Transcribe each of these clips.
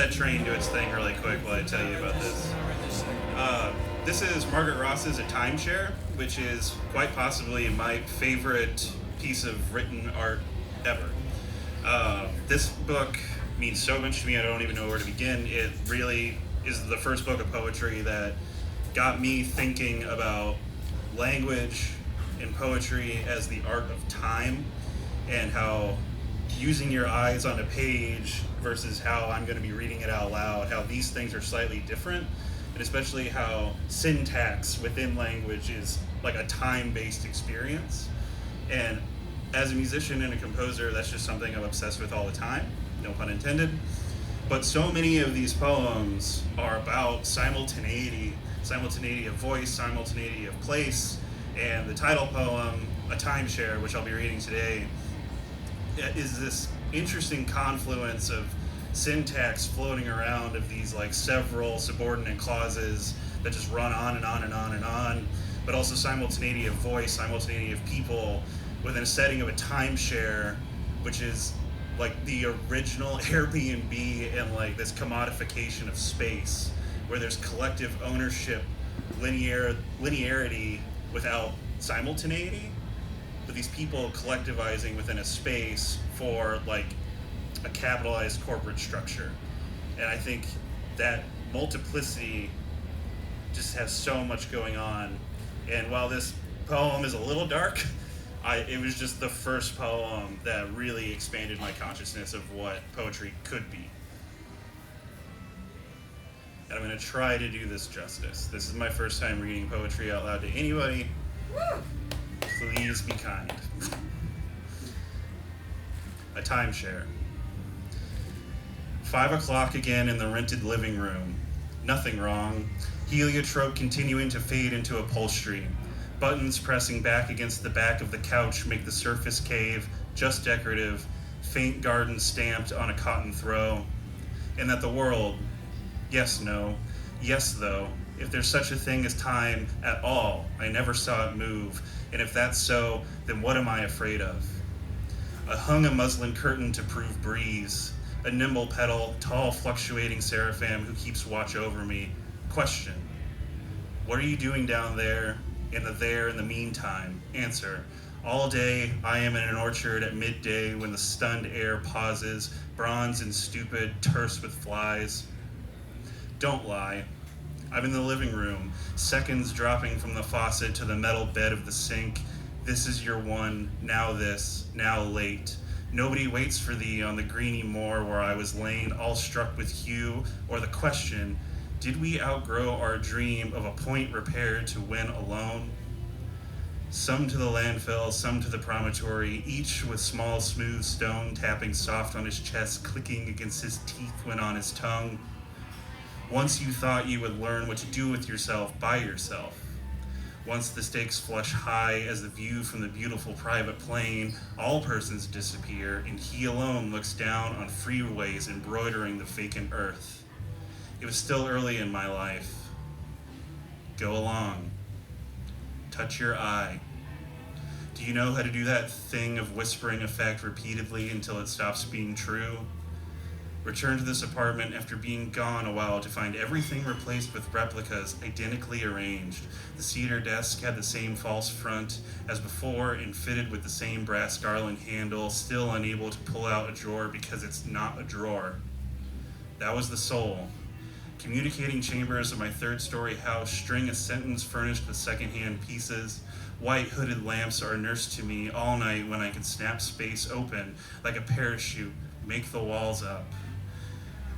that train do its thing really quick while I tell you about this. This is Margaret Ross's A Timeshare, which is quite possibly my favorite piece of written art ever. This book means so much to me, I don't even know where to begin. It really is the first book of poetry that got me thinking about language and poetry as the art of time, and how using your eyes on a page versus how I'm going to be reading it out loud, how these things are slightly different, and especially how syntax within language is like a time-based experience. And as a musician and a composer, that's just something I'm obsessed with all the time, no pun intended. But so many of these poems are about simultaneity of voice, simultaneity of place, and the title poem, A Timeshare, which I'll be reading today, is this interesting confluence of syntax floating around of these like several subordinate clauses that just run on and on and on and on, but also simultaneity of voice, simultaneity of people within a setting of a timeshare, which is like the original Airbnb and like this commodification of space where there's collective ownership, linearity without simultaneity, with these people collectivizing within a space for like a capitalized corporate structure. And I think that multiplicity just has so much going on. And while this poem is a little dark, it was just the first poem that really expanded my consciousness of what poetry could be. And I'm going to try to do this justice. This is my first time reading poetry out loud to anybody. Please be kind. A Timeshare. 5 o'clock again in the rented living room. Nothing wrong. Heliotrope continuing to fade into upholstery. Buttons pressing back against the back of the couch make the surface cave just decorative. Faint garden stamped on a cotton throw. And that the world, yes, no, yes, though, if there's such a thing as time at all, I never saw it move. And if that's so, then what am I afraid of? I hung a muslin curtain to prove breeze. A nimble petal, tall fluctuating seraphim who keeps watch over me. Question. What are you doing down there in the meantime? Answer. All day I am in an orchard at midday when the stunned air pauses, bronze and stupid, terse with flies. Don't lie. I'm in the living room, seconds dropping from the faucet to the metal bed of the sink. This is your one, now this, now late. Nobody waits for thee on the greeny moor where I was lain, all struck with hue, or the question, did we outgrow our dream of a point repaired to win alone? Some to the landfill, some to the promontory, each with small smooth stone tapping soft on his chest, clicking against his teeth when on his tongue. Once you thought you would learn what to do with yourself by yourself. Once the stakes flush high as the view from the beautiful private plane, all persons disappear, and he alone looks down on freeways embroidering the vacant earth. It was still early in my life. Go along. Touch your eye. Do you know how to do that thing of whispering a fact repeatedly until it stops being true? Returned to this apartment after being gone a while to find everything replaced with replicas identically arranged. The cedar desk had the same false front as before and fitted with the same brass garland handle, still unable to pull out a drawer because it's not a drawer. That was the soul. Communicating chambers of my third-story house string a sentence furnished with second-hand pieces. White hooded lamps are nursed to me all night when I can snap space open like a parachute, make the walls up.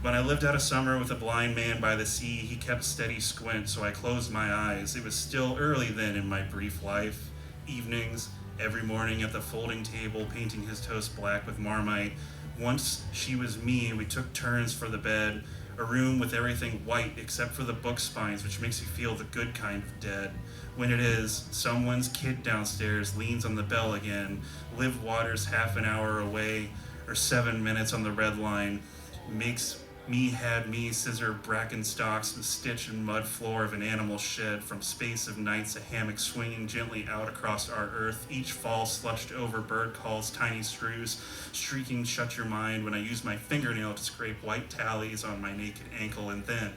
When I lived out a summer with a blind man by the sea, he kept steady squint, so I closed my eyes. It was still early then in my brief life. Evenings, every morning at the folding table, painting his toast black with Marmite. Once she was me, we took turns for the bed, a room with everything white except for the book spines, which makes you feel the good kind of dead. When it is, someone's kid downstairs leans on the bell again. Live Water's half an hour away, or 7 minutes on the red line, makes Me had me scissor bracken stalks the stitch and mud floor of an animal shed, from space of nights a hammock swinging gently out across our earth, each fall slushed over bird calls, tiny screws streaking shut your mind when I use my fingernail to scrape white tallies on my naked ankle. And then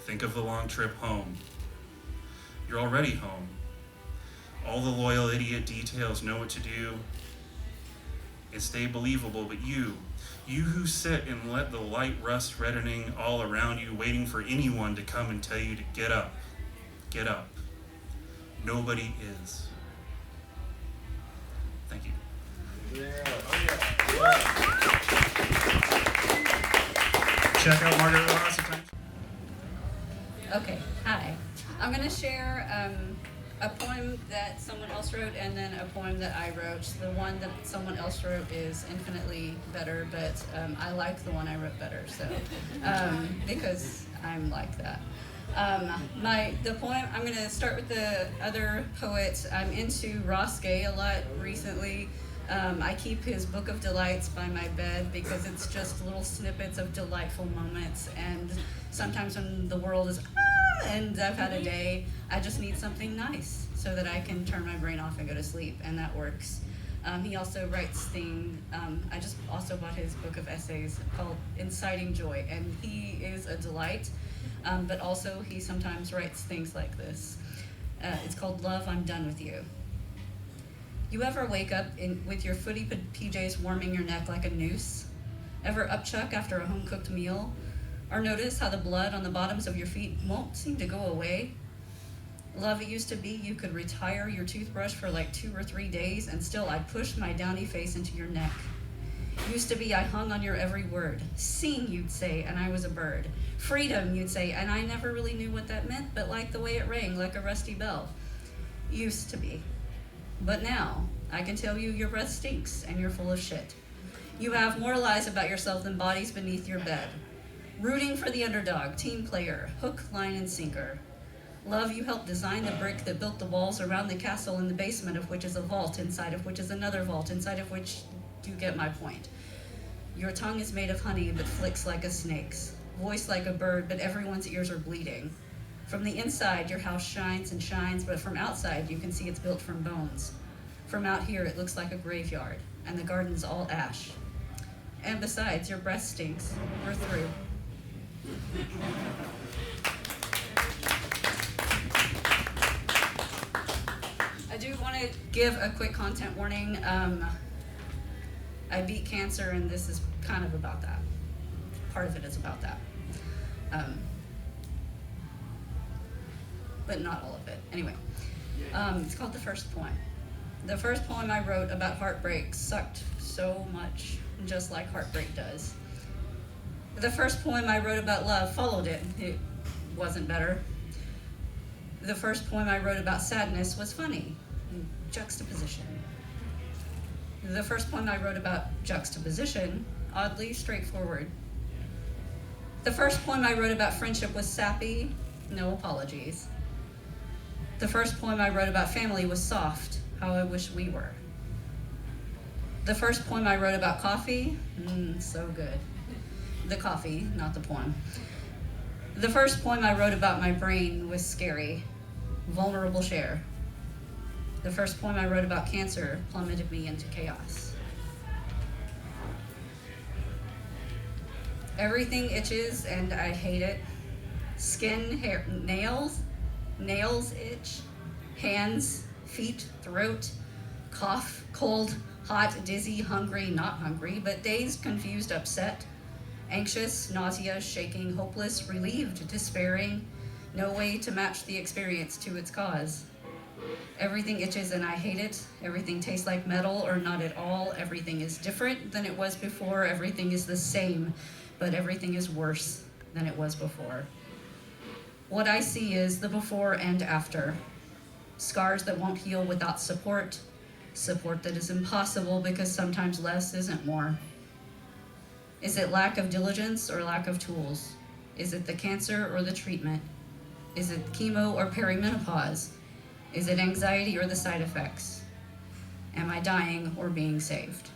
think of the long trip home. You're already home. All the loyal idiot details know what to do and stay believable, but you who sit and let the light rust reddening all around you, waiting for anyone to come and tell you to get up. Get up. Nobody is. Thank you. Yeah. Check out Margaret Ross. Okay, hi. I'm going to share a poem that someone else wrote and then a poem that I wrote. The one that someone else wrote is infinitely better, but I like the one I wrote better, so because I'm like that. The poem, I'm going to start with the other poet. I'm into Ross Gay a lot recently. I keep his Book of Delights by my bed because it's just little snippets of delightful moments, and sometimes when the world is and I've had a day, I just need something nice so that I can turn my brain off and go to sleep, and that works. He also writes things, I just also bought his book of essays called Inciting Joy, and he is a delight, but also he sometimes writes things like this. It's called Love, I'm Done With You. You ever wake up with your footy PJs warming your neck like a noose? Ever upchuck after a home-cooked meal? Or notice how the blood on the bottoms of your feet won't seem to go away? Love, it used to be you could retire your toothbrush for like 2 or 3 days and still I'd push my downy face into your neck. Used to be I hung on your every word. Sing, you'd say, and I was a bird. Freedom, you'd say, and I never really knew what that meant, but liked the way it rang like a rusty bell. Used to be. But now, I can tell you your breath stinks and you're full of shit. You have more lies about yourself than bodies beneath your bed. Rooting for the underdog, team player, hook, line, and sinker. Love, you helped design the brick that built the walls around the castle, in the basement of which is a vault, inside of which is another vault, inside of which you get my point. Your tongue is made of honey but flicks like a snake's, voice like a bird but everyone's ears are bleeding. From the inside, your house shines and shines, but from outside you can see it's built from bones. From out here it looks like a graveyard, and the garden's all ash. And besides, your breath stinks. We're through. I do want to give a quick content warning. I beat cancer, and this is kind of about that. Part of it is about that. But not all of it. Anyway, it's called The First Poem. The first poem I wrote about heartbreak sucked so much, just like heartbreak does. The first poem I wrote about love followed it. It wasn't better. The first poem I wrote about sadness was funny. Juxtaposition. The first poem I wrote about juxtaposition, oddly straightforward. The first poem I wrote about friendship was sappy, no apologies. The first poem I wrote about family was soft, how I wish we were. The first poem I wrote about coffee, so good. The coffee, not the poem. The first poem I wrote about my brain was scary, vulnerable share. The first poem I wrote about cancer plummeted me into chaos. Everything itches and I hate it. Skin, hair, nails itch, hands, feet, throat, cough, cold, hot, dizzy, hungry, not hungry, but dazed, confused, upset, anxious, nausea, shaking, hopeless, relieved, despairing, no way to match the experience to its cause. Everything itches and I hate it. Everything tastes like metal or not at all. Everything is different than it was before. Everything is the same, but everything is worse than it was before. What I see is the before and after. Scars that won't heal without support. Support that is impossible because sometimes less isn't more. Is it lack of diligence or lack of tools? Is it the cancer or the treatment? Is it chemo or perimenopause? Is it anxiety or the side effects? Am I dying or being saved?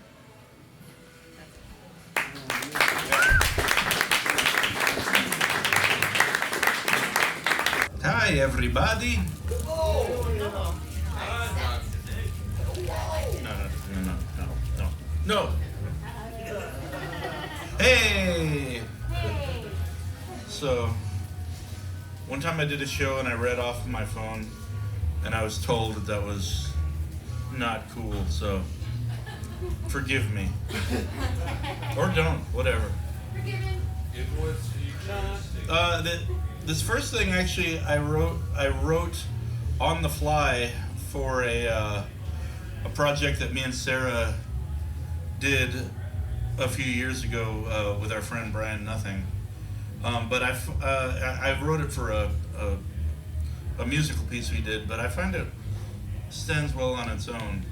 Yeah. Hi, everybody. No. Hey. So, one time I did a show and I read off my phone, and I was told that that was not cool. So, forgive me, or don't, whatever. Forgiven. This first thing actually I wrote on the fly for a project that me and Sarah did a few years ago with our friend Brian Nothing. But I wrote it for a musical piece we did, but I find it stands well on its own.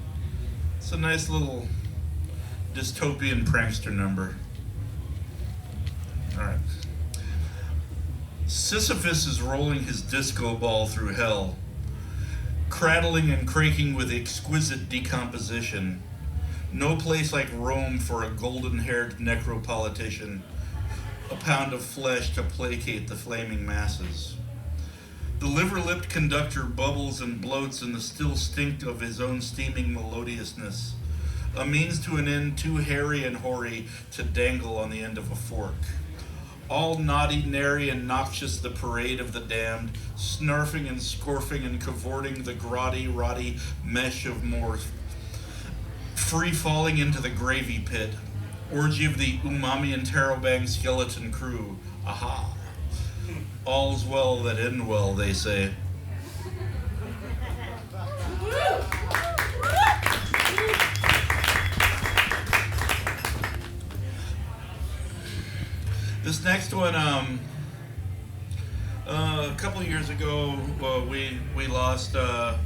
It's a nice little dystopian prankster number. All right. Sisyphus is rolling his disco ball through hell, crackling and quaking with exquisite decomposition. No place like Rome for a golden-haired necropolitician, a pound of flesh to placate the flaming masses. The liver-lipped conductor bubbles and bloats in the still stink of his own steaming melodiousness, a means to an end too hairy and hoary to dangle on the end of a fork. All naughty, nary, and noxious the parade of the damned, snarfing and scorfing and cavorting the grotty, rotty mesh of morph, free falling into the gravy pit, orgy of the umami and tarobang skeleton crew. Aha! All's well that end well, they say. This next one, a couple of years ago, we lost a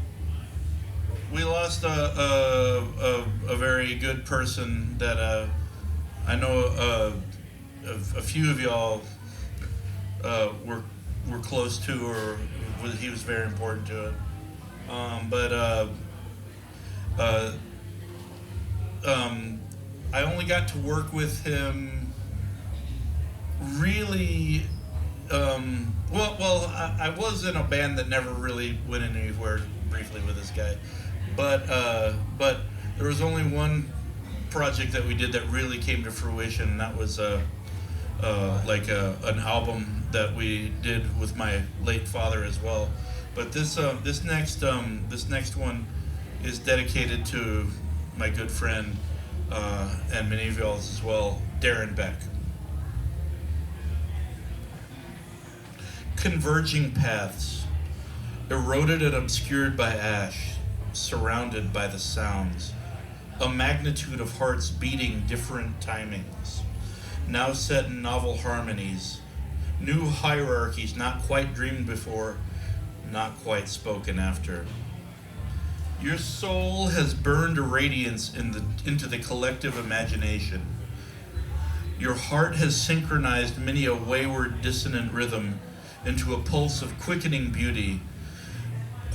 very good person that I know a few of y'all were close to, or he was very important to it. I only got to work with him. Really, I was in a band that never really went anywhere briefly with this guy, but there was only one project that we did that really came to fruition. And that was an album that we did with my late father as well. But this next one is dedicated to my good friend and many of y'all's as well, Darren Beck. Converging paths, eroded and obscured by ash, surrounded by the sounds, a magnitude of hearts beating different timings, now set in novel harmonies, new hierarchies not quite dreamed before, not quite spoken after. Your soul has burned a radiance into the collective imagination. Your heart has synchronized many a wayward dissonant rhythm into a pulse of quickening beauty,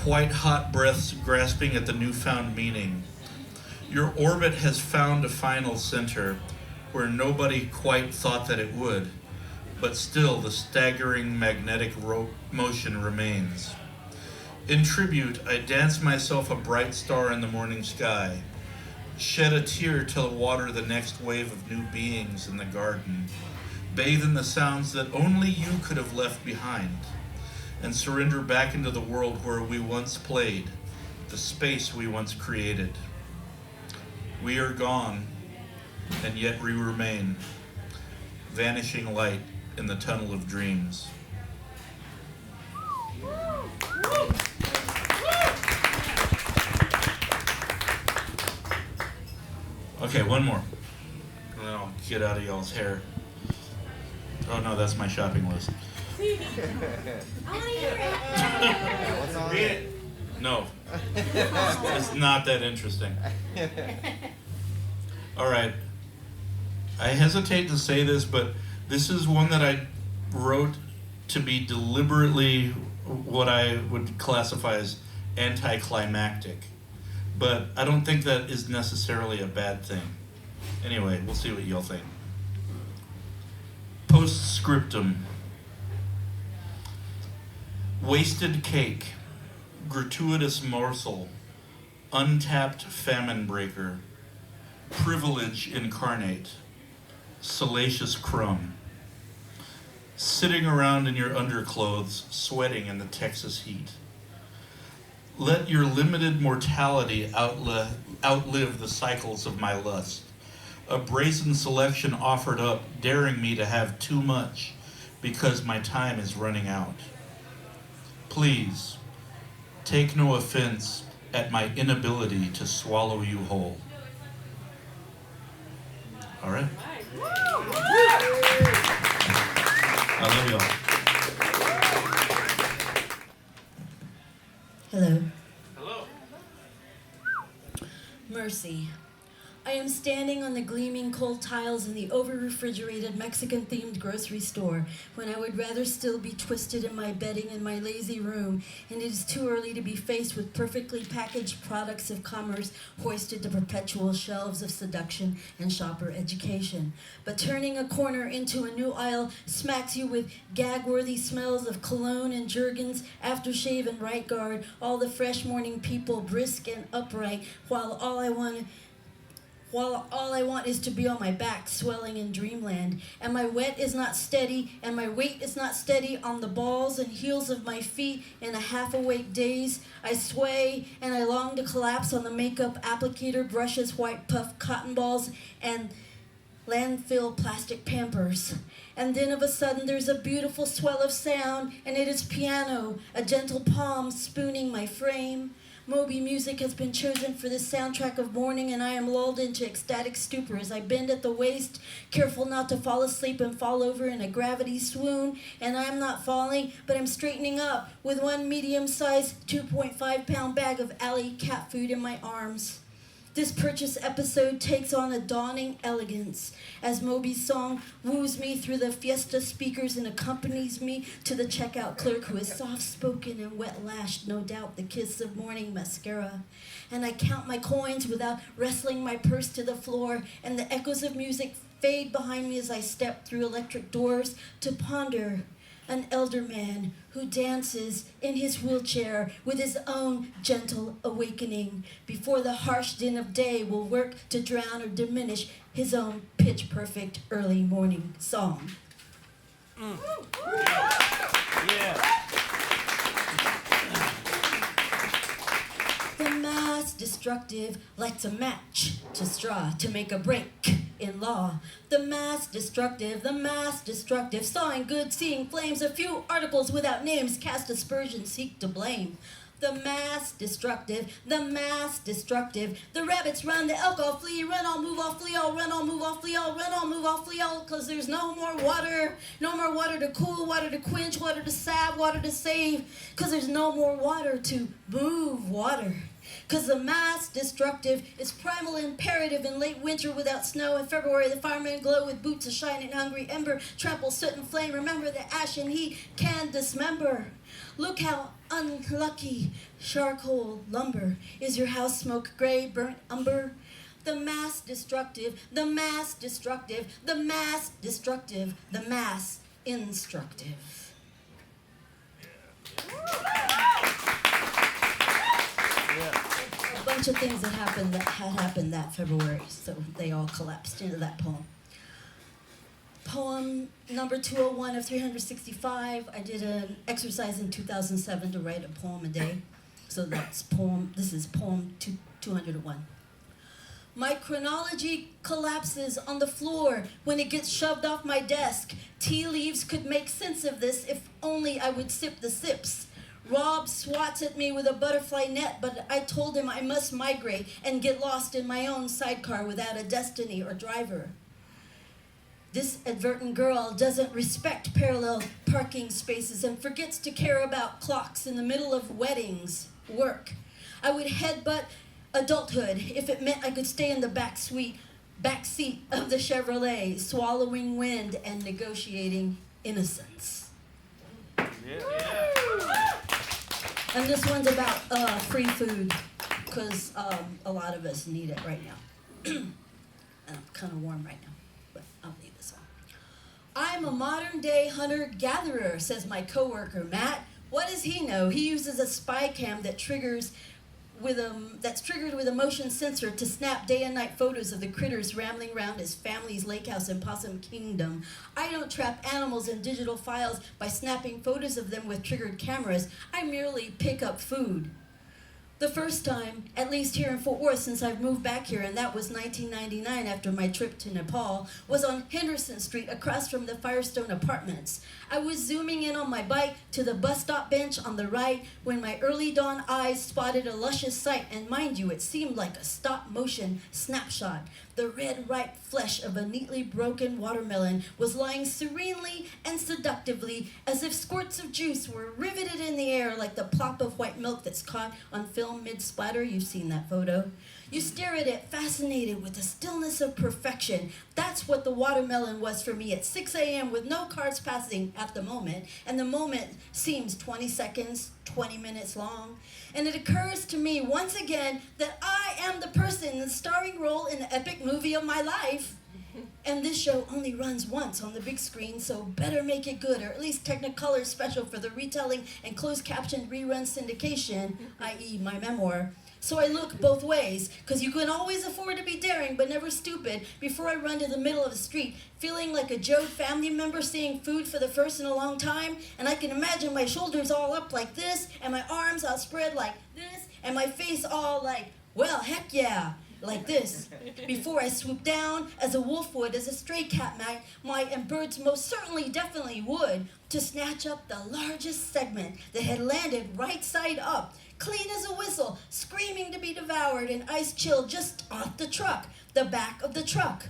quite hot breaths grasping at the newfound meaning. Your orbit has found a final center where nobody quite thought that it would, but still the staggering magnetic motion remains. In tribute, I dance myself a bright star in the morning sky, shed a tear to water the next wave of new beings in the garden, bathe in the sounds that only you could have left behind, and surrender back into the world where we once played, the space we once created. We are gone, and yet we remain, vanishing light in the tunnel of dreams. Okay, one more, and then I'll get out of y'all's hair. Oh no, that's my shopping list. What's on it? No, it's not that interesting. All right, I hesitate to say this, but this is one that I wrote to be deliberately what I would classify as anticlimactic. But I don't think that is necessarily a bad thing. Anyway, we'll see what y'all think. Postscriptum. Wasted cake, gratuitous morsel, untapped famine breaker, privilege incarnate, salacious crumb. Sitting around in your underclothes, sweating in the Texas heat. Let your limited mortality outlive the cycles of my lust. A brazen selection offered up, daring me to have too much because my time is running out. Please, take no offense at my inability to swallow you whole. All right. I love y'all. Hello. Hello. Mercy. I am standing on the gleaming cold tiles in the over-refrigerated Mexican-themed grocery store when I would rather still be twisted in my bedding in my lazy room, and it is too early to be faced with perfectly packaged products of commerce hoisted to perpetual shelves of seduction and shopper education. But turning a corner into a new aisle smacks you with gag-worthy smells of cologne and Jergens, aftershave and right guard, all the fresh morning people brisk and upright, while all I want is to be on my back, swelling in dreamland. And my weight is not steady, and my weight is not steady on the balls and heels of my feet in a half-awake daze. I sway, and I long to collapse on the makeup applicator brushes, white puff cotton balls, and landfill plastic Pampers. And then of a sudden there's a beautiful swell of sound, and it is piano, a gentle palm spooning my frame. Moby music has been chosen for this soundtrack of morning, and I am lulled into ecstatic stupor as I bend at the waist, careful not to fall asleep and fall over in a gravity swoon. And I am not falling, but I'm straightening up with one medium-sized 2.5-pound bag of alley cat food in my arms. This purchase episode takes on a dawning elegance as Moby's song woos me through the Fiesta speakers and accompanies me to the checkout clerk, who is soft-spoken and wet-lashed, no doubt the kiss of morning mascara. And I count my coins without wrestling my purse to the floor, and the echoes of music fade behind me as I step through electric doors to ponder an elder man who dances in his wheelchair with his own gentle awakening before the harsh din of day will work to drown or diminish his own pitch-perfect early morning song. Yeah. The mass destructive lights a match to straw to make a break in law. The mass destructive, sawing good, seeing flames, a few articles without names, cast aspersions, seek to blame. The mass destructive, the rabbits run, the elk all flee, run all, move all, flee all, run all, move all, flee all, run all, move all, flee all, cause there's no more water to cool, water to quench, water to salve, water to save, cause there's no more water to move water. Cause the mass destructive is primal imperative in late winter without snow. In February the firemen glow with boots, a shining hungry ember, trample soot and flame, remember that ash and heat can dismember. Look how unlucky charcoal lumber is your house smoke, gray, burnt umber. The mass destructive, the mass instructive. A bunch of things that had happened that February, so they all collapsed into that poem. Poem number 201 of 365. I did an exercise in 2007 to write a poem a day. So this is poem 201. My chronology collapses on the floor when it gets shoved off my desk. Tea leaves could make sense of this if only I would sip the sips. Rob swats at me with a butterfly net, but I told him I must migrate and get lost in my own sidecar without a destiny or driver. This advertent girl doesn't respect parallel parking spaces and forgets to care about clocks in the middle of weddings, work. I would headbutt adulthood if it meant I could stay in the back seat of the Chevrolet, swallowing wind and negotiating innocence. Yeah. And this one's about free food, because a lot of us need it right now. And I'm kind of warm right now, but I'll leave this on. I'm a modern-day hunter-gatherer, says my coworker Matt, What does he know? He uses a spy cam that's triggered with a motion sensor to snap day and night photos of the critters rambling around his family's lake house in Possum Kingdom. I don't trap animals in digital files by snapping photos of them with triggered cameras. I merely pick up food. The first time, at least here in Fort Worth since I've moved back here, and that was 1999 after my trip to Nepal, was on Henderson Street across from the Firestone Apartments. I was zooming in on my bike to the bus stop bench on the right when my early dawn eyes spotted a luscious sight, and mind you, it seemed like a stop-motion snapshot. The red, ripe flesh of a neatly broken watermelon was lying serenely and seductively as if squirts of juice were riveted in the air like the plop of white milk that's caught on film mid-splatter. You've seen that photo. You stare at it fascinated with the stillness of perfection. That's what the watermelon was for me at 6 a.m. with no cars passing at the moment, and the moment seems 20 seconds, 20 minutes long. And it occurs to me once again that I am the person in the starring role in the epic movie of my life. And this show only runs once on the big screen, so better make it good, or at least Technicolor special for the retelling and closed captioned rerun syndication, i.e. my memoir. So I look both ways, because you can always afford to be daring but never stupid before I run to the middle of the street, feeling like a Joe family member seeing food for the first in a long time, and I can imagine my shoulders all up like this, and my arms outspread like this, and my face all like, well, heck yeah, like this, before I swoop down, as a wolf would, as a stray cat might, and birds most certainly, definitely would, to snatch up the largest segment that had landed right side up, clean as a whistle, screaming to be devoured and ice chilled just off the truck, the back of the truck.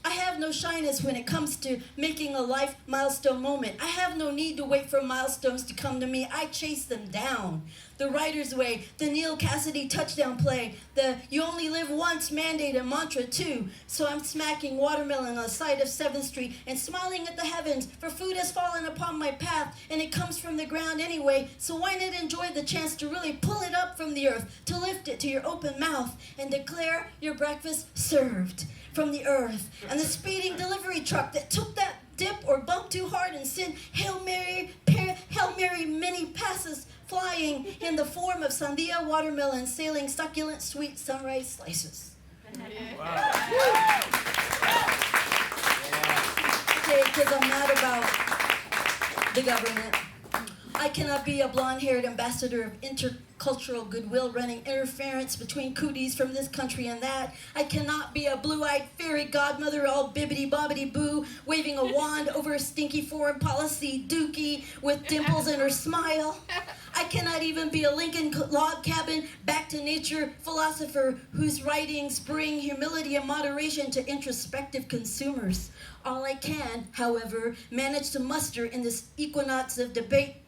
I have no shyness when it comes to making a life milestone moment. I have no need to wait for milestones to come to me. I chase them down. The writer's way, the Neil Cassidy touchdown play, the you only live once mandate and mantra too. So I'm smacking watermelon on the side of 7th Street and smiling at the heavens, for food has fallen upon my path and it comes from the ground anyway. So why not enjoy the chance to really pull it up from the earth, to lift it to your open mouth and declare your breakfast served from the earth. And the speeding delivery truck that took that dip or bumped too hard and sent Hail Mary many passes flying in the form of sandia watermelon sailing succulent sweet sunrise slices. Wow. Okay, because I'm mad about the government. I cannot be a blonde-haired ambassador of intercultural goodwill running interference between cooties from this country and that. I cannot be a blue-eyed fairy godmother all bibbity-bobbity-boo waving a wand over a stinky foreign policy dookie with dimples in her smile. I cannot even be a Lincoln log cabin back to nature philosopher whose writings bring humility and moderation to introspective consumers. All I can, however, manage to muster in this equinox of debacle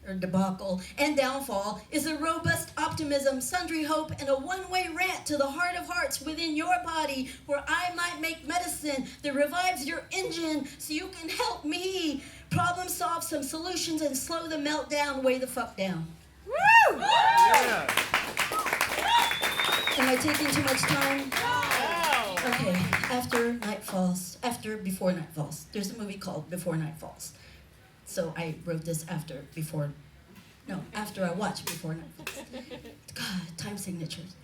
and downfall is a robust optimism, sundry hope, and a one-way rant to the heart of hearts within your body, where I might make medicine that revives your engine so you can help me problem solve some solutions and slow the meltdown way the fuck down. Woo! Yeah. Am I taking too much time? Wow. Okay, Before Night Falls. There's a movie called Before Night Falls. So I wrote this after I watched Before Night Falls. God, time signatures.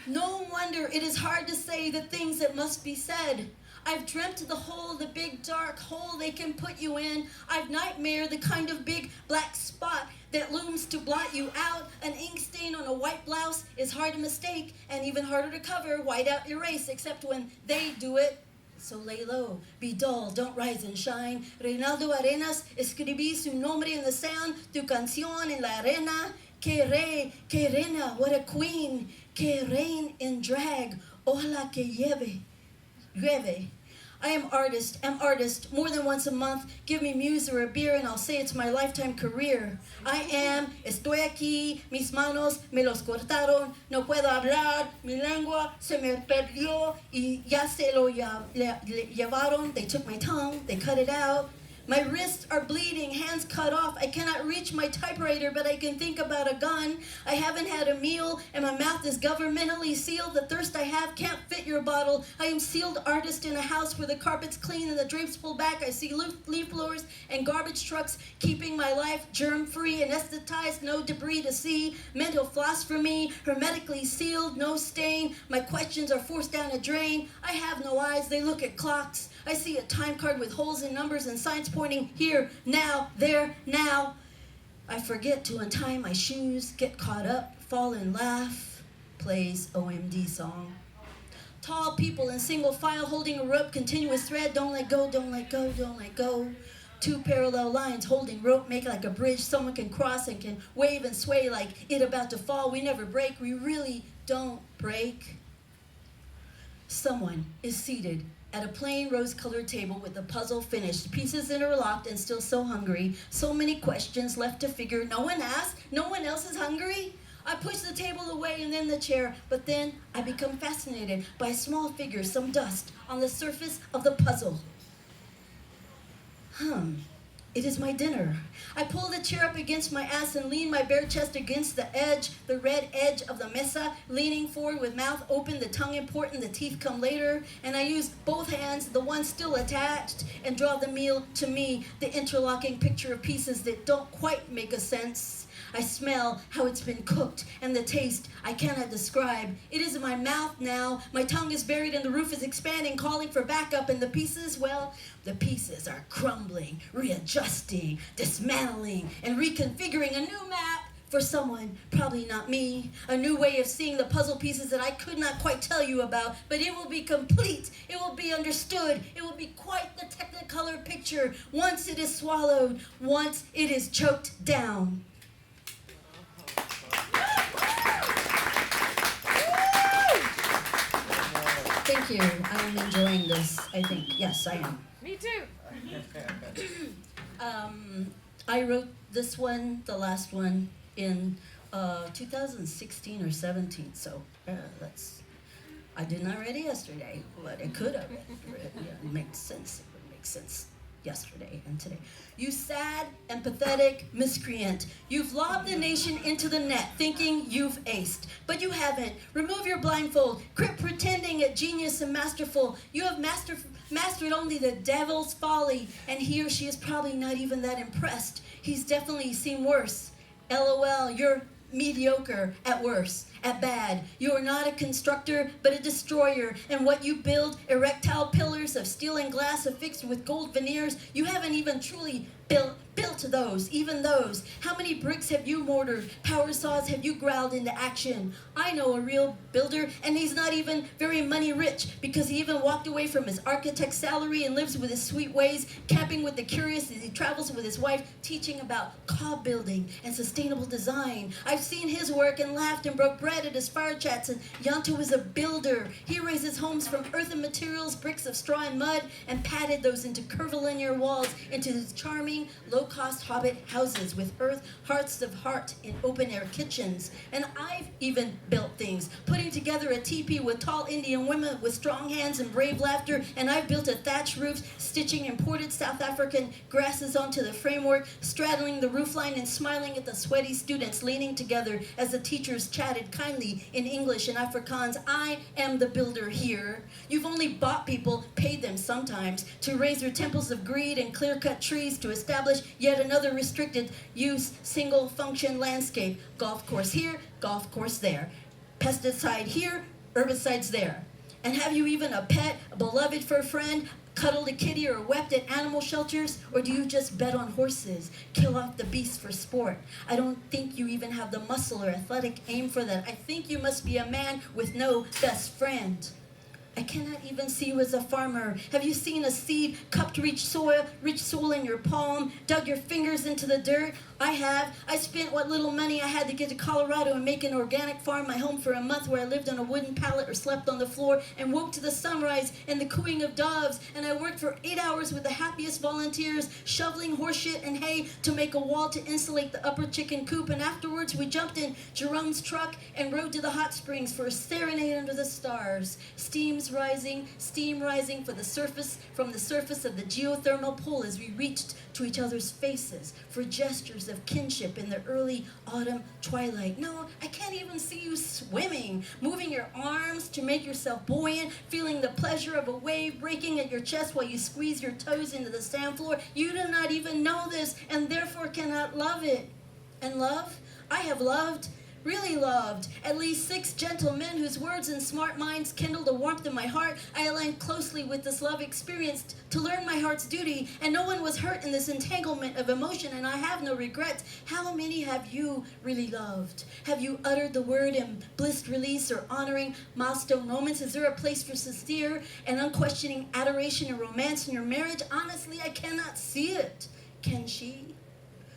No wonder it is hard to say the things that must be said. I've dreamt the hole, the big dark hole they can put you in. I've nightmared the kind of big black spot that looms to blot you out. An ink stain on a white blouse is hard to mistake and even harder to cover, white out erase, except when they do it. So lay low, be dull, don't rise and shine. Reinaldo Arenas, escribí su nombre in the sand, tu canción en la arena. Que rey, que reina, what a queen. Que reign in drag, ojalá que llueve. I am artist, more than once a month. Give me muse or a beer and I'll say it's my lifetime career. Estoy aquí, mis manos me los cortaron, no puedo hablar, mi lengua se me perdió y ya se lo llevaron. They took my tongue, they cut it out. My wrists are bleeding, hands cut off. I cannot reach my typewriter, but I can think about a gun. I haven't had a meal, and my mouth is governmentally sealed. The thirst I have can't fit your bottle. I am sealed artist in a house where the carpet's clean and the drapes pulled back. I see leaf blowers and garbage trucks keeping my life germ-free, anesthetized, no debris to see. Mental floss for me, hermetically sealed, no stain. My questions are forced down a drain. I have no eyes, they look at clocks. I see a time card with holes and numbers and signs pointing here, now, there, now. I forget to untie my shoes, get caught up, fall and laugh. Plays OMD song. Tall people in single file holding a rope, continuous thread, don't let go, don't let go, don't let go. Two parallel lines holding rope make like a bridge someone can cross and can wave and sway like it about to fall. We never break, we really don't break. Someone is seated at a plain rose-colored table with the puzzle finished, pieces interlocked and still so hungry. So many questions left to figure. No one asked, no one else is hungry. I push the table away and then the chair, but then I become fascinated by a small figure, some dust on the surface of the puzzle. It is my dinner. I pull the chair up against my ass and lean my bare chest against the edge, the red edge of the mesa, leaning forward with mouth open, the tongue important, the teeth come later, and I use both hands, the one still attached, and draw the meal to me, the interlocking picture of pieces that don't quite make a sense. I smell how it's been cooked, and the taste I cannot describe. It is in my mouth now. My tongue is buried and the roof is expanding, calling for backup, and the pieces, well, the pieces are crumbling, readjusting, dismantling, and reconfiguring a new map for someone, probably not me. A new way of seeing the puzzle pieces that I could not quite tell you about, but it will be complete, it will be understood, it will be quite the technicolor picture once it is swallowed, once it is choked down. Thank you. I am enjoying this, I think. Yes, I am. Me too. I wrote this one, the last one, in 2016 or 17, so I did not read it yesterday, but it could have read. Yeah, it makes sense. It would make sense yesterday and today. You sad and pathetic miscreant. You've lobbed the nation into the net thinking you've aced, but you haven't. Remove your blindfold. Quit pretending at genius and masterful. You have mastered only the devil's folly, and he or she is probably not even that impressed. He's definitely seen worse. LOL, you're mediocre at worst. At bad, you are not a constructor, but a destroyer. And what you build, erectile pillars of steel and glass affixed with gold veneers, you haven't even truly built those, even those. How many bricks have you mortared? Power saws have you growled into action? I know a real builder, and he's not even very money rich, because he even walked away from his architect's salary and lives with his sweet ways, camping with the curious as he travels with his wife, teaching about cob building and sustainable design. I've seen his work and laughed and broke bread at his fire chats, and Yanto is a builder. He raises homes from earthen materials, bricks of straw and mud, and patted those into curvilinear walls into his charming, low-cost hobbit houses with hearts of heart in open-air kitchens. And I've even built things, putting together a teepee with tall Indian women with strong hands and brave laughter, and I've built a thatched roof, stitching imported South African grasses onto the framework, straddling the roofline and smiling at the sweaty students leaning together as the teachers chatted kindly in English and Afrikaans. I am the builder here. You've only bought people, paid them sometimes, to raise their temples of greed and clear-cut trees to establish yet another restricted use, single-function landscape. Golf course here, golf course there. Pesticide here, herbicides there. And have you even a pet, a beloved for a friend, cuddled a kitty or wept at animal shelters? Or do you just bet on horses, kill off the beasts for sport? I don't think you even have the muscle or athletic aim for that. I think you must be a man with no best friend. I cannot even see you as a farmer. Have you seen a seed cupped rich soil in your palm, dug your fingers into the dirt? I have. I spent what little money I had to get to Colorado and make an organic farm my home for a month, where I lived on a wooden pallet or slept on the floor and woke to the sunrise and the cooing of doves. And I worked for 8 hours with the happiest volunteers, shoveling horseshit and hay to make a wall to insulate the upper chicken coop. And afterwards we jumped in Jerome's truck and rode to the hot springs for a serenade under the stars. Steam steam rising from the surface of the geothermal pool as we reached to each other's faces for gestures of kinship in the early autumn twilight. No, I can't even see you swimming, moving your arms to make yourself buoyant, feeling the pleasure of a wave breaking at your chest while you squeeze your toes into the sand floor. You do not even know this and therefore cannot love it. And love? I have loved, really loved, at least 6 gentle men whose words and smart minds kindled a warmth in my heart. I aligned closely with this love experience to learn my heart's duty, and no one was hurt in this entanglement of emotion, and I have no regrets. How many have you really loved? Have you uttered the word in blissed release or honoring milestone moments? Is there a place for sincere and unquestioning adoration and romance in your marriage? Honestly, I cannot see it. Can she?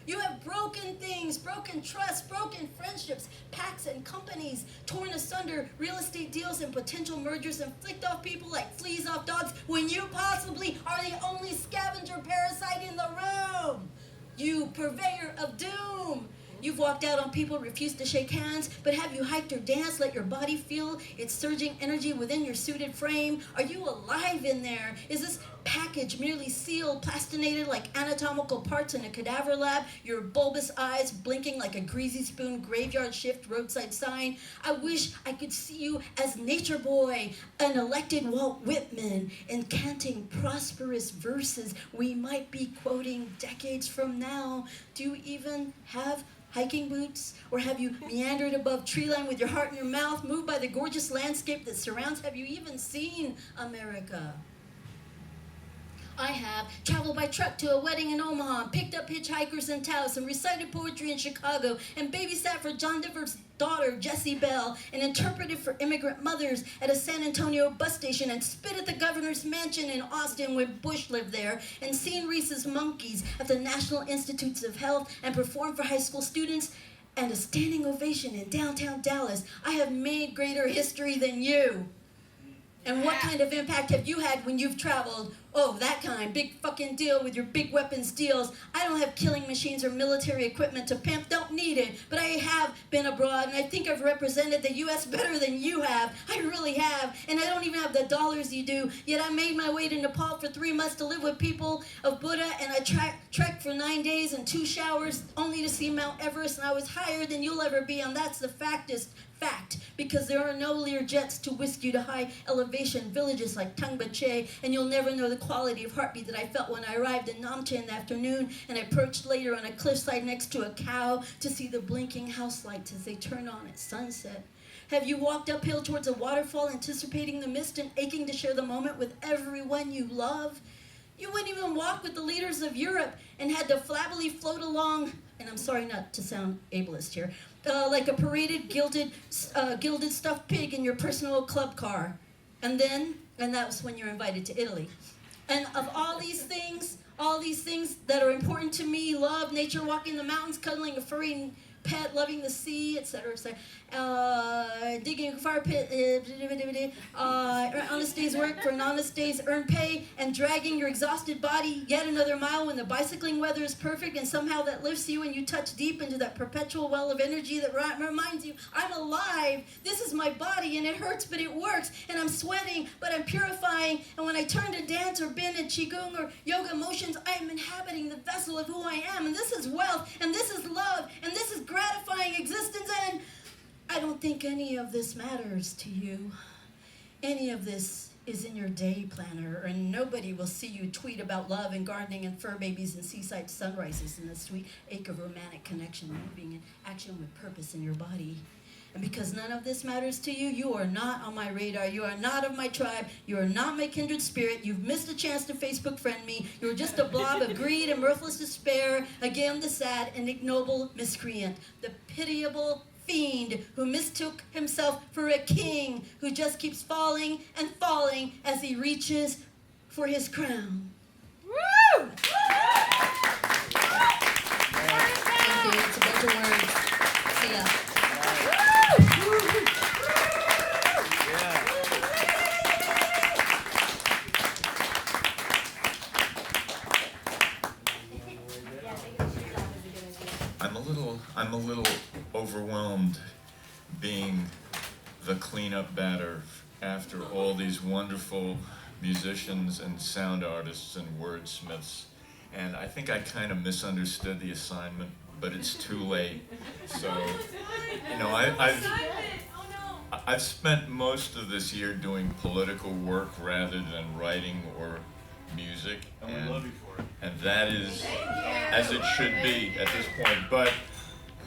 You have broken things, broken trust, broken friendships, pacts and companies, torn asunder real estate deals and potential mergers, and flicked off people like fleas off dogs when you possibly are the only scavenger parasite in the room. You purveyor of doom. You've walked out on people, refused to shake hands, but have you hiked or danced, let your body feel its surging energy within your suited frame? Are you alive in there? Is this package merely sealed, plastinated like anatomical parts in a cadaver lab, your bulbous eyes blinking like a greasy spoon graveyard shift roadside sign? I wish I could see you as Nature Boy, an elected Walt Whitman, incanting prosperous verses we might be quoting decades from now. Do you even have hiking boots? Or have you meandered above tree line with your heart in your mouth, moved by the gorgeous landscape that surrounds? Have you even seen America? I have traveled by truck to a wedding in Omaha, picked up hitchhikers in Taos, and recited poetry in Chicago, and babysat for John Denver's daughter, Jessie Bell, and interpreted for immigrant mothers at a San Antonio bus station, and spit at the governor's mansion in Austin when Bush lived there, and seen Reese's monkeys at the National Institutes of Health, and performed for high school students, and a standing ovation in downtown Dallas. I have made greater history than you. And what kind of impact have you had when you've traveled? Oh, that kind. Big fucking deal with your big weapons deals. I don't have killing machines or military equipment to pimp. Don't need it. But I have been abroad, and I think I've represented the U.S. better than you have. I really have. And I don't even have the dollars you do. Yet I made my way to Nepal for 3 months to live with people of Buddha, and I trekked for 9 days and 2 showers only to see Mount Everest, and I was higher than you'll ever be, and that's the fact, because there are no Learjets to whisk you to high elevation villages like Tangbache, and you'll never know the quality of heartbeat that I felt when I arrived in Namche in the afternoon, and I perched later on a cliffside next to a cow to see the blinking house lights as they turn on at sunset. Have you walked uphill towards a waterfall anticipating the mist and aching to share the moment with everyone you love? You wouldn't even walk with the leaders of Europe and had to flabbily float along, and I'm sorry not to sound ableist here, like a paraded, gilded stuffed pig in your personal club car. And that was when you're invited to Italy. And of all these things that are important to me, love, nature, walking the mountains, cuddling a furry pet, loving the sea, etc., digging a fire pit, honest day's work for an honest day's earned pay, and dragging your exhausted body yet another mile when the bicycling weather is perfect, and somehow that lifts you and you touch deep into that perpetual well of energy that reminds you, I'm alive, this is my body, and it hurts, but it works, and I'm sweating, but I'm purifying, and when I turn to dance or bend in Qigong or yoga motions, I am inhabiting the vessel of who I am, and this is wealth, and this is love, and this is gratifying existence, and I don't think any of this matters to you. Any of this is in your day planner, and nobody will see you tweet about love and gardening and fur babies and seaside sunrises and the sweet ache of romantic connection moving in action with purpose in your body. And because none of this matters to you, you are not on my radar. You are not of my tribe. You are not my kindred spirit. You've missed a chance to Facebook friend me. You're just a blob of greed and mirthless despair. Again, the sad and ignoble miscreant. The pitiable fiend who mistook himself for a king who just keeps falling and falling as he reaches for his crown. Woo! Thank you. It's a bunch of words. See ya. I'm a little overwhelmed being the cleanup batter after all these wonderful musicians and sound artists and wordsmiths. And I think I kind of misunderstood the assignment, but it's too late. So, you know, I've spent most of this year doing political work rather than writing or music. And we love you for it. And that is as it should be at this point. But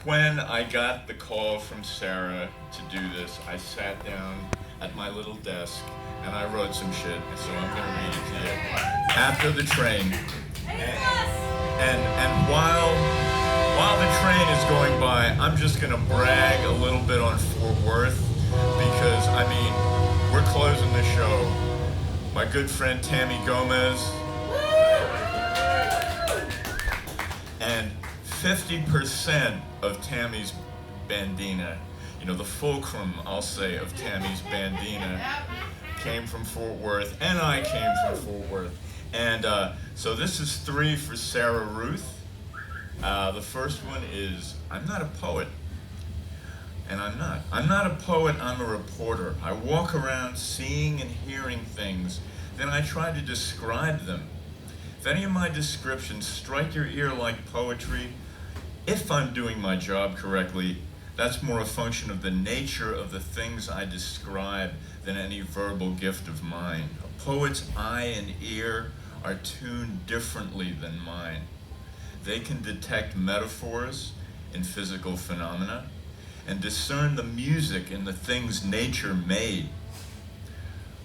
when I got the call from Sarah to do this, I sat down at my little desk and I wrote some shit, so I'm gonna read it to you. After the train, and while the train is going by, I'm just gonna brag a little bit on Fort Worth, because I mean, we're closing the show. My good friend Tammy Gomez, and 50% of Tammy's bandina, you know, the fulcrum, I'll say, of Tammy's bandina came from Fort Worth, and I came from Fort Worth. And so this is 3 for Sarah Ruth. The first one is, I'm not a poet. And I'm not. I'm not a poet, I'm a reporter. I walk around seeing and hearing things, then I try to describe them. If any of my descriptions strike your ear like poetry, if I'm doing my job correctly, that's more a function of the nature of the things I describe than any verbal gift of mine. A poet's eye and ear are tuned differently than mine. They can detect metaphors in physical phenomena and discern the music in the things nature made.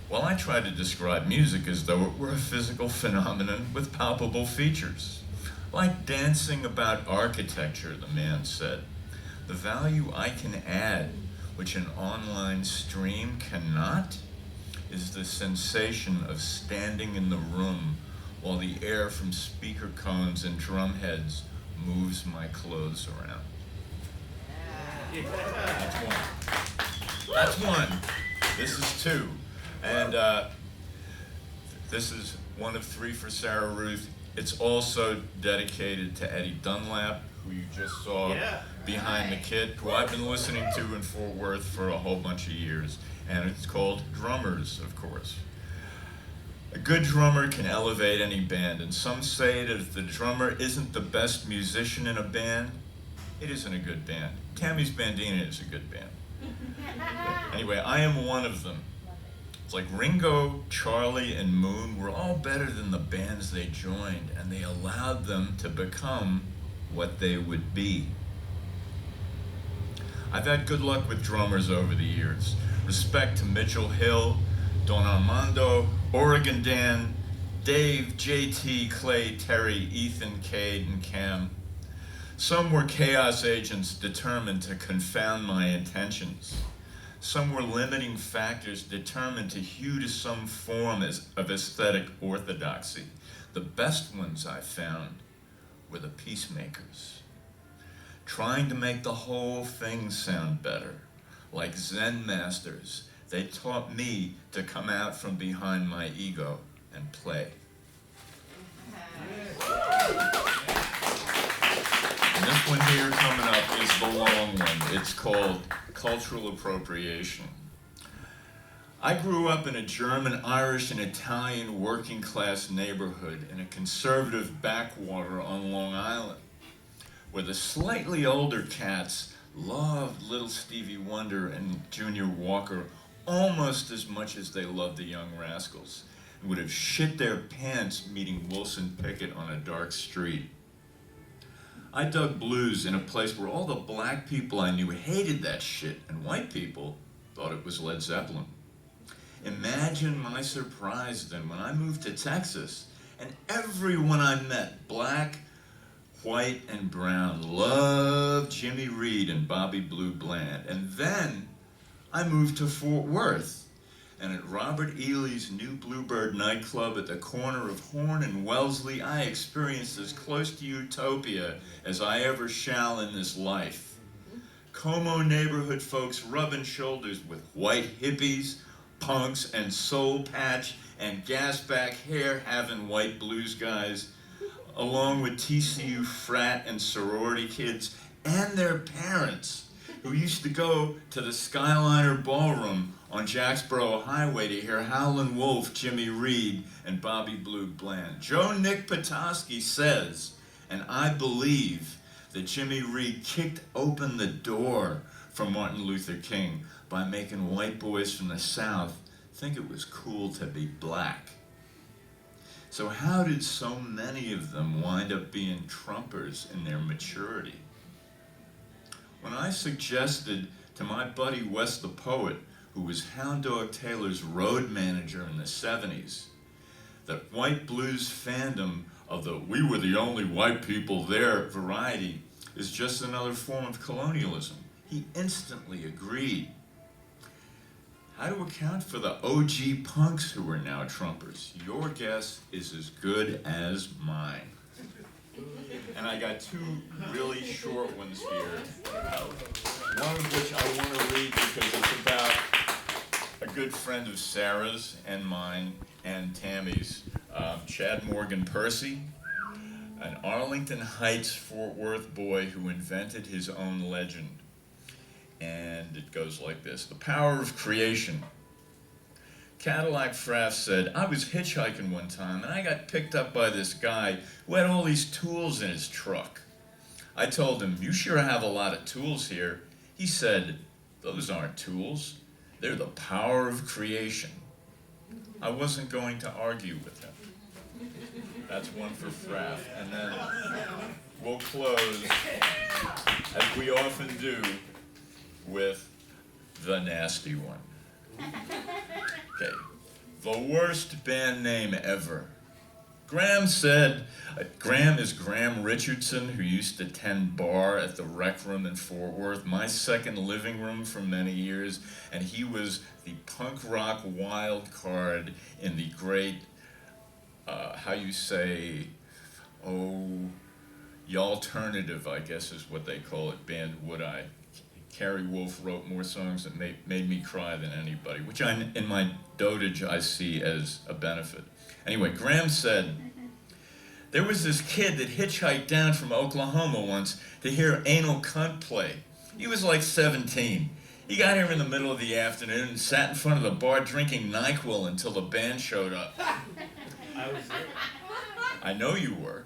Well, I try to describe music as though it were a physical phenomenon with palpable features. Like dancing about architecture, the man said. The value I can add, which an online stream cannot, is the sensation of standing in the room while the air from speaker cones and drum heads moves my clothes around. That's one. That's one. This is 2. And this is one of 3 for Sarah Ruth. It's also dedicated to Eddie Dunlap, who you just saw behind the kid, who I've been listening to in Fort Worth for a whole bunch of years. And it's called Drummers, of course. A good drummer can elevate any band, and some say that if the drummer isn't the best musician in a band, it isn't a good band. Tammy's Bandina is a good band. Anyway, I am one of them. It's like Ringo, Charlie, and Moon were all better than the bands they joined, and they allowed them to become what they would be. I've had good luck with drummers over the years. Respect to Mitchell Hill, Don Armando, Oregon Dan, Dave, JT, Clay, Terry, Ethan, Cade, and Cam. Some were chaos agents determined to confound my intentions. Some were limiting factors determined to hew to some form of aesthetic orthodoxy. The best ones I found were the peacemakers, trying to make the whole thing sound better. Like Zen masters, they taught me to come out from behind my ego and play. And this one here coming up is the long one. It's called Cultural Appropriation. I grew up in a German, Irish, and Italian working class neighborhood in a conservative backwater on Long Island, where the slightly older cats loved Little Stevie Wonder and Junior Walker almost as much as they loved the Young Rascals, and would have shit their pants meeting Wilson Pickett on a dark street. I dug blues in a place where all the black people I knew hated that shit, and white people thought it was Led Zeppelin. Imagine my surprise then when I moved to Texas, and everyone I met, black, white, and brown, loved Jimmy Reed and Bobby Blue Bland. And then I moved to Fort Worth, and at Robert Ely's new Bluebird nightclub at the corner of Horn and Wellesley, I experienced as close to utopia as I ever shall in this life. Como neighborhood folks rubbing shoulders with white hippies, punks, and soul patch and gasback hair-having white blues guys, along with TCU frat and sorority kids and their parents, who used to go to the Skyliner Ballroom on Jacksboro Highway to hear Howlin' Wolf, Jimmy Reed, and Bobby Blue Bland. Joe Nick Petoskey says, and I believe, that Jimmy Reed kicked open the door for Martin Luther King by making white boys from the South think it was cool to be black. So how did so many of them wind up being Trumpers in their maturity? When I suggested to my buddy Wes the Poet, who was Hound Dog Taylor's road manager in the 70s, that white blues fandom of the "we were the only white people there" variety is just another form of colonialism, he instantly agreed. How to account for the OG punks who are now Trumpers? Your guess is as good as mine. And I got two really short ones here. One of which I want to read because it's about a good friend of Sarah's and mine and Tammy's, Chad Morgan Percy, an Arlington Heights, Fort Worth boy who invented his own legend. And it goes like this. The power of creation. Cadillac Fraff said, I was hitchhiking one time and I got picked up by this guy who had all these tools in his truck. I told him, you sure have a lot of tools here. He said, those aren't tools. They're the power of creation. I wasn't going to argue with him. That's one for Fraff. And then we'll close, as we often do, with the nasty one. Okay, the worst band name ever. Graham said, Graham is Graham Richardson, who used to tend bar at the Rec Room in Fort Worth, my second living room for many years, and he was the punk rock wild card in the great, the alternative, I guess is what they call it, band Would I. Carrie Wolf wrote more songs that made me cry than anybody, which in my dotage I see as a benefit. Anyway, Graham said, there was this kid that hitchhiked down from Oklahoma once to hear Anal Cunt play. He was like 17. He got here in the middle of the afternoon and sat in front of the bar drinking NyQuil until the band showed up. I was there. I know you were.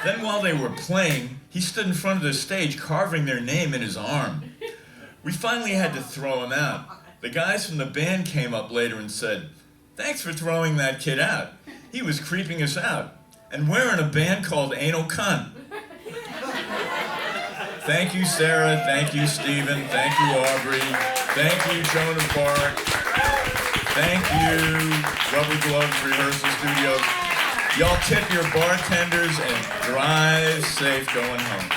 Then while they were playing, he stood in front of the stage carving their name in his arm. We finally had to throw him out. The guys from the band came up later and said, thanks for throwing that kid out. He was creeping us out. And we're in a band called Anal Cunt. Thank you, Sarah. Thank you, Stephen. Thank you, Aubrey. Thank you, Joan of Bark. Thank you, Rubber Gloves Rehearsal Studios. Y'all tip your bartenders and drive safe going home.